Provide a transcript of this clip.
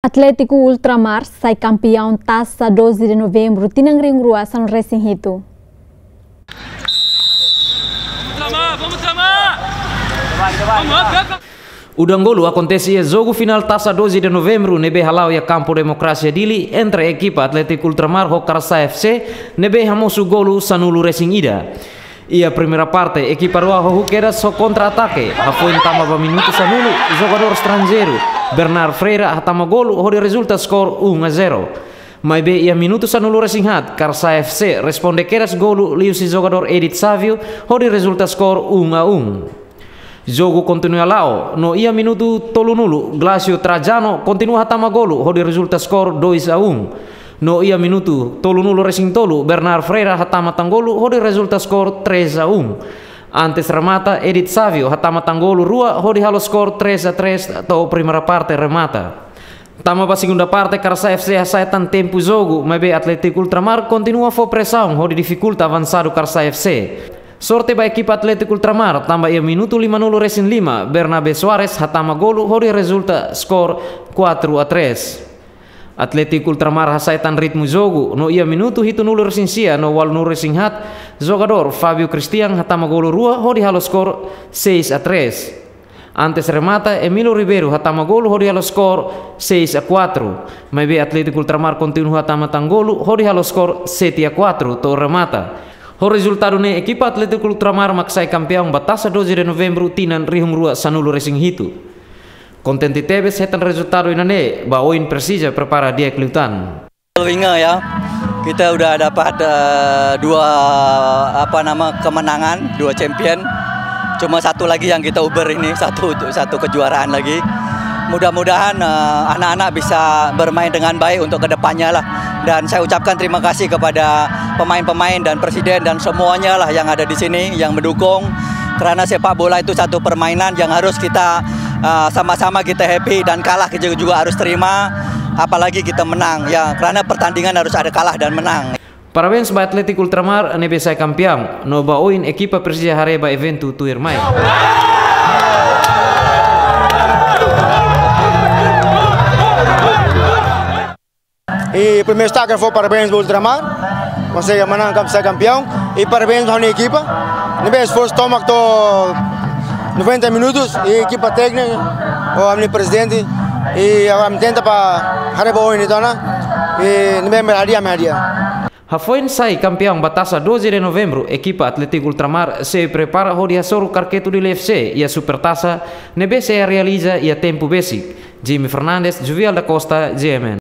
Atlético Ultramar sai campeão Taça 12 de novembro, Tinangring Rua, São Racing Hito. O Dangolo acontecia jogo final Taça 12 de novembro nebe halau ya Campo Democracia Dili entre a equipa Atlético Ultramar ho Karsa FC nebe hamosu golu Sanulu Racing Ida. E a primeira parte, a equipa Rua Rohuqueira só contra-ataque. Foi em tama minuto Sanulu, jogador estrangeiro Bernard Freira hatama golo, onde resulta score 1-0. Mas bem, a minuto Sanulu Racing Hat, Karsa FC responde queras golo liusi jogador Edith Savio, onde resulta score 1-1. Jogo continua lá, no ia minuto tolunulu, Glacio Trajano continua hatama golo, onde resulta score 2-1. No ia minuto tolunulu Racing Tolu, Bernard Freira hatama tanggolo, onde resulta score 3-1. Antes remata Edith Savio hatama tanggolo Rua, onde halo score 3-3 atau primeira parte remata. Tama ba segunda parte Karsa FC hasaitan tempo jogo, mas bem Atlético Ultramar continua for pressão, onde dificulta avançado Karsa FC. Sorte ba equipa Atlético Ultramar, tambah ia minuto 50 Racing 5, Bernabe Soares hatama golo, onde resulta score 4-3. Atlético Ultramar hasaitan ritmo jogo, no ia minuto hito nulo Racing Sia, no wal nulo Racing Hat, jogador Fabio Cristian hatama golo Rua, onde halo score 6-3. Antes remata Emilio Ribeiro hatama golo, onde halo score 6-4. Mas bem Atlético Ultramar continua hatama tanggolo, onde halo score 7-4 to remata. O resultado ne equipa Atlético Ultramar maksai campeão Taça 12 de novembro tinan Rihum Rua Sanulu Racing Hito. Contente Tebes hetan resultado inane, Baoin Persija prepara dia kelutan. Ingat ya, kita udah dapat dua kemenangan, dua champion. Cuma satu lagi yang kita uber ini, satu kejuaraan lagi. Mudah-mudahan anak-anak bisa bermain dengan baik untuk kedepannya lah. Dan saya ucapkan terima kasih kepada pemain-pemain dan presiden dan semuanya lah yang ada di sini yang mendukung. Karena sepak bola itu satu permainan yang harus kita sama-sama kita happy, dan kalah kita juga harus terima, apalagi kita menang ya, karena pertandingan harus ada kalah dan menang. Parabéns ba Atlético Ultramar nebe sai campeão, no baoin equipa Persija hareba evento tuir mai. E primeiro destaque foi parabéns ao Ultramar, consegue menang ser campeão, e parabéns à equipa. Nebe esforço toma 90 minutos e equipa técnica, o meu presidente, e agora tenta para hareba hoje então, e nebe media. Hafoin sai campeão Taça 12 de novembro, equipa Atlético Ultramar se prepara hoje a soro Carqueto de FC e a Supertaça nebe se realiza e a tempo basic. Jimmy Fernandes, Juvial da Costa, GMN.